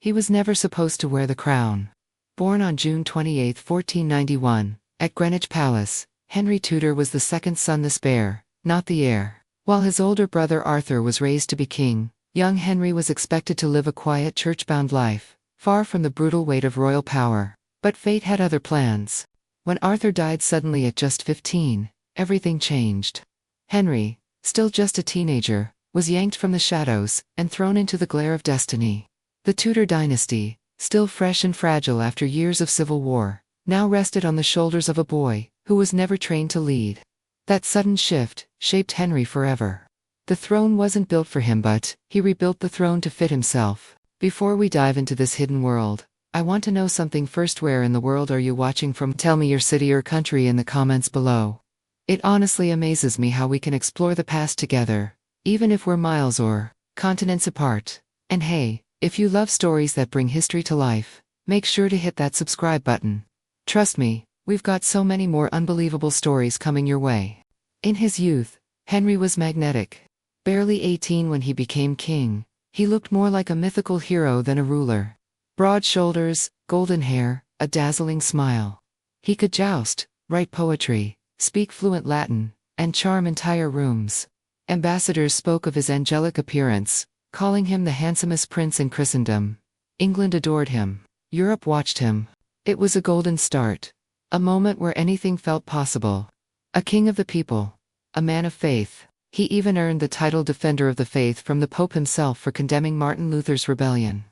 He was never supposed to wear the crown. Born on June 28, 1491, at Greenwich Palace, Henry Tudor was the second son, the spare, not the heir. While his older brother Arthur was raised to be king, young Henry was expected to live a quiet church-bound life, far from the brutal weight of royal power. But fate had other plans. When Arthur died suddenly at just 15, everything changed. Henry, still just a teenager, was yanked from the shadows and thrown into the glare of destiny. The Tudor dynasty, still fresh and fragile after years of civil war, now rested on the shoulders of a boy who was never trained to lead. That sudden shift shaped Henry forever. The throne wasn't built for him, but he rebuilt the throne to fit himself. Before we dive into this hidden world, I want to know something first. Where in the world are you watching from? Tell me your city or country in the comments below. It honestly amazes me how we can explore the past together, even if we're miles or continents apart. And hey, if you love stories that bring history to life, make sure to hit that subscribe button. Trust me, we've got so many more unbelievable stories coming your way. In his youth, Henry was magnetic. Barely 18 when he became king, he looked more like a mythical hero than a ruler. Broad shoulders, golden hair, a dazzling smile. He could joust, write poetry, speak fluent Latin, and charm entire rooms. Ambassadors spoke of his angelic appearance, calling him the handsomest prince in Christendom. England adored him. Europe watched him. It was a golden start. A moment where anything felt possible. A king of the people. A man of faith. He even earned the title Defender of the Faith from the Pope himself for condemning Martin Luther's rebellion.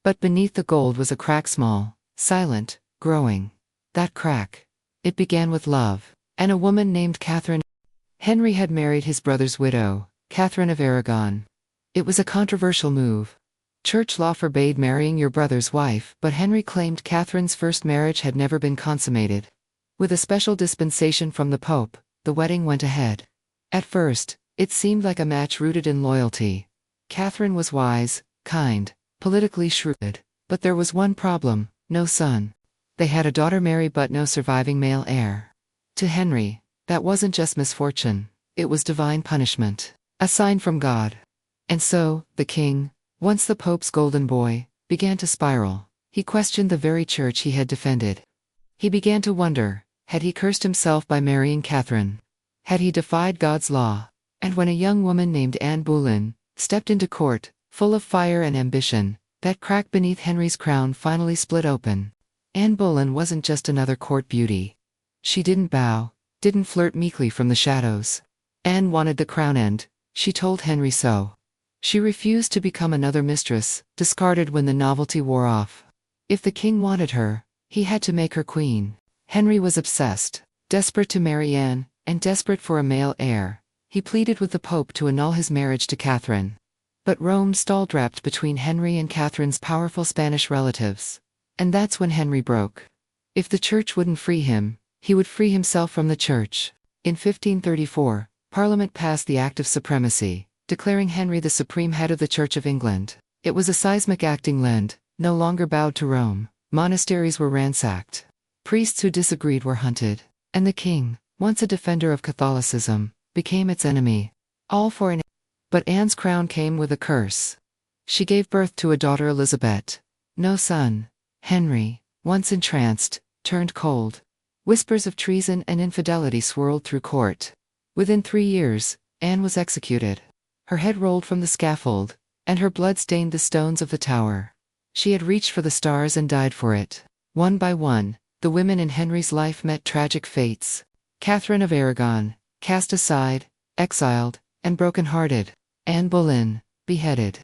But beneath the gold was a crack, small, silent, growing. That crack. It began with love, and a woman named Catherine. Henry had married his brother's widow, Catherine of Aragon. It was a controversial move. Church law forbade marrying your brother's wife, but Henry claimed Catherine's first marriage had never been consummated. With a special dispensation from the Pope, the wedding went ahead. At first, it seemed like a match rooted in loyalty. Catherine was wise, kind, politically shrewd. But there was one problem: no son. They had a daughter, Mary, but no surviving male heir. To Henry, that wasn't just misfortune, it was divine punishment. A sign from God. And so, the king, once the Pope's golden boy, began to spiral. He questioned the very church he had defended. He began to wonder, had he cursed himself by marrying Catherine? Had he defied God's law? And when a young woman named Anne Boleyn stepped into court, full of fire and ambition, that crack beneath Henry's crown finally split open. Anne Boleyn wasn't just another court beauty. She didn't bow, didn't flirt meekly from the shadows. Anne wanted the crown, and she told Henry so. She refused to become another mistress, discarded when the novelty wore off. If the king wanted her, he had to make her queen. Henry was obsessed, desperate to marry Anne, and desperate for a male heir. He pleaded with the Pope to annul his marriage to Catherine. But Rome stalled, wrapped between Henry and Catherine's powerful Spanish relatives. And that's when Henry broke. If the church wouldn't free him, he would free himself from the church. In 1534, Parliament passed the Act of Supremacy, declaring Henry the supreme head of the Church of England. It was a seismic act. England no longer bowed to Rome. Monasteries were ransacked. Priests who disagreed were hunted. And the king, once a defender of Catholicism, became its enemy. All for an. But Anne's crown came with a curse. She gave birth to a daughter, Elizabeth. No son. Henry, once entranced, turned cold. Whispers of treason and infidelity swirled through court. Within 3 years, Anne was executed. Her head rolled from the scaffold, and her blood stained the stones of the tower. She had reached for the stars and died for it. One by one, the women in Henry's life met tragic fates. Catherine of Aragon, cast aside, exiled, and broken-hearted. Anne Boleyn, beheaded.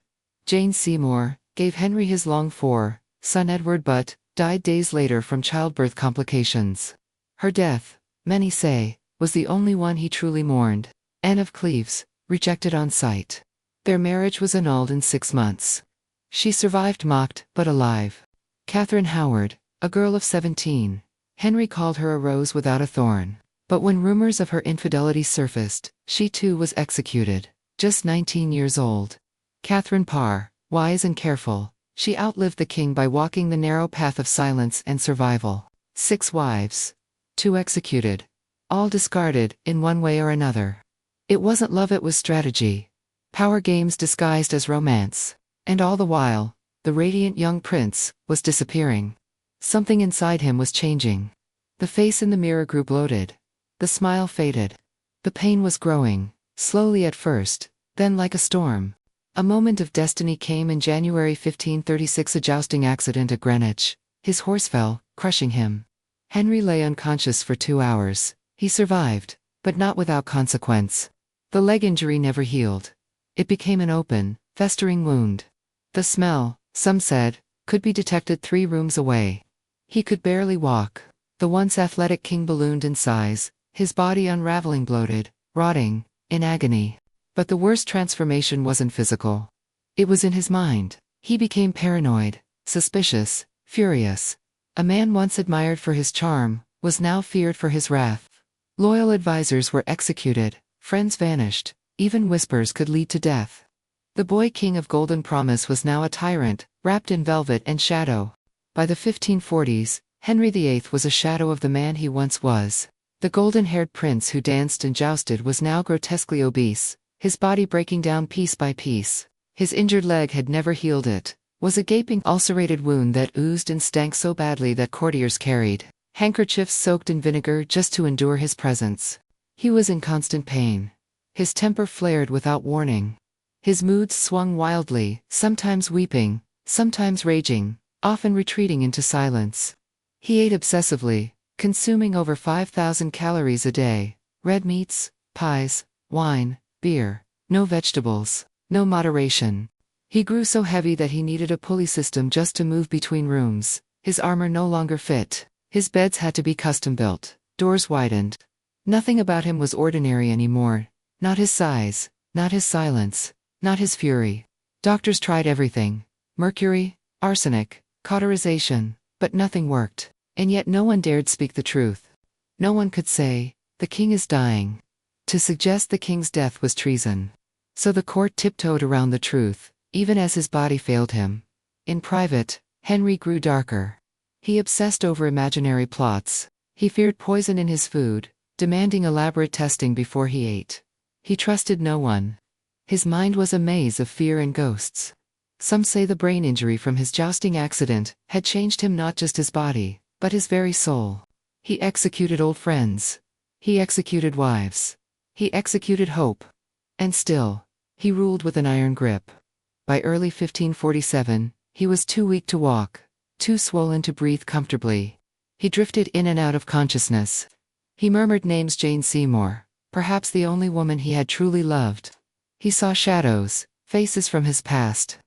Jane Seymour, gave Henry his longed-for son Edward, but died days later from childbirth complications. Her death, many say, was the only one he truly mourned. Anne of Cleves, rejected on sight. Their marriage was annulled in 6 months. She survived, mocked, but alive. Catherine Howard, a girl of 17. Henry called her a rose without a thorn. But when rumors of her infidelity surfaced, she too was executed, just 19 years old. Catherine Parr, wise and careful, she outlived the king by walking the narrow path of silence and survival. 6 wives. 2 executed. All discarded, in one way or another. It wasn't love, it was strategy. Power games disguised as romance. And all the while, The radiant young prince was disappearing. Something inside him was changing. The face in the mirror grew bloated. The smile faded. The pain was growing, slowly at first, then like a storm. A moment of destiny came in January 1536, a jousting accident at Greenwich. His horse fell, crushing him. Henry lay unconscious for 2 hours. He survived, but not without consequence. The leg injury never healed. It became an open, festering wound. The smell, some said, could be detected 3 rooms away. He could barely walk. The once athletic king ballooned in size, his body unraveling, bloated, rotting, in agony. But the worst transformation wasn't physical. It was in his mind. He became paranoid, suspicious, furious. A man once admired for his charm was now feared for his wrath. Loyal advisors were executed, friends vanished, even whispers could lead to death. The boy king of golden promise was now a tyrant, wrapped in velvet and shadow. By the 1540s, Henry VIII was a shadow of the man he once was. The golden-haired prince who danced and jousted was now grotesquely obese, his body breaking down piece by piece. His injured leg had never healed. It was a gaping, ulcerated wound that oozed and stank so badly that courtiers carried handkerchiefs soaked in vinegar just to endure his presence. He was in constant pain. His temper flared without warning. His moods swung wildly, sometimes weeping, sometimes raging, often retreating into silence. He ate obsessively, consuming over 5,000 calories a day, red meats, pies, wine, beer, no vegetables, no moderation. He grew so heavy that he needed a pulley system just to move between rooms. His armor no longer fit. His beds had to be custom-built, doors widened. Nothing about him was ordinary anymore. Not his size, not his silence, not his fury. Doctors tried everything. Mercury, arsenic, cauterization, but nothing worked. And yet no one dared speak the truth. No one could say, "The king is dying." To suggest the king's death was treason. So the court tiptoed around the truth, even as his body failed him. In private, Henry grew darker. He obsessed over imaginary plots. He feared poison in his food, demanding elaborate testing before he ate. He trusted no one. His mind was a maze of fear and ghosts. Some say the brain injury from his jousting accident had changed him, not just his body, but his very soul. He executed old friends. He executed wives. He executed hope. And still, he ruled with an iron grip. By early 1547, he was too weak to walk, too swollen to breathe comfortably. He drifted in and out of consciousness. He murmured names: Jane Seymour, perhaps the only woman he had truly loved. He saw shadows, faces from his past.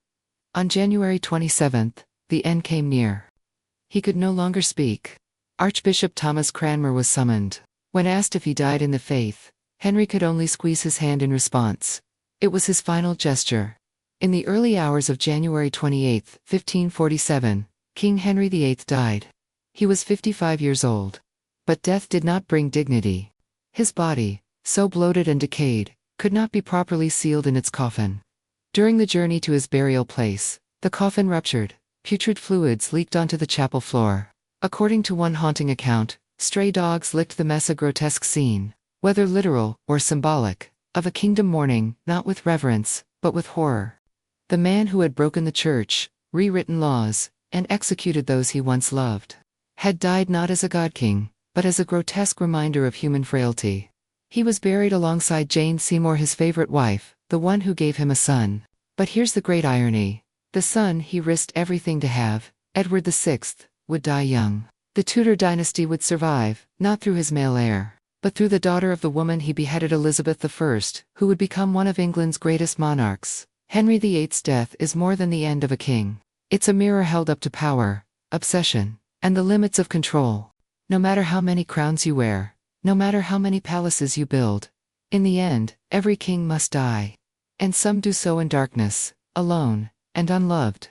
On January 27th, the end came near. He could no longer speak. Archbishop Thomas Cranmer was summoned. When asked if he died in the faith, Henry could only squeeze his hand in response. It was his final gesture. In the early hours of January 28, 1547, King Henry VIII died. He was 55 years old. But death did not bring dignity. His body, so bloated and decayed, could not be properly sealed in its coffin. During the journey to his burial place, the coffin ruptured, putrid fluids leaked onto the chapel floor. According to one haunting account, stray dogs licked the mess, a grotesque scene, whether literal or symbolic, of a kingdom mourning, not with reverence, but with horror. The man who had broken the church, rewritten laws, and executed those he once loved, had died not as a god-king, but as a grotesque reminder of human frailty. He was buried alongside Jane Seymour, his favorite wife, the one who gave him a son. But here's the great irony. The son he risked everything to have, Edward VI, would die young. The Tudor dynasty would survive, not through his male heir, but through the daughter of the woman he beheaded, Elizabeth I, who would become one of England's greatest monarchs. Henry VIII's death is more than the end of a king. It's a mirror held up to power, obsession, and the limits of control. No matter how many crowns you wear, no matter how many palaces you build, in the end, every king must die. And some do so in darkness, alone, and unloved.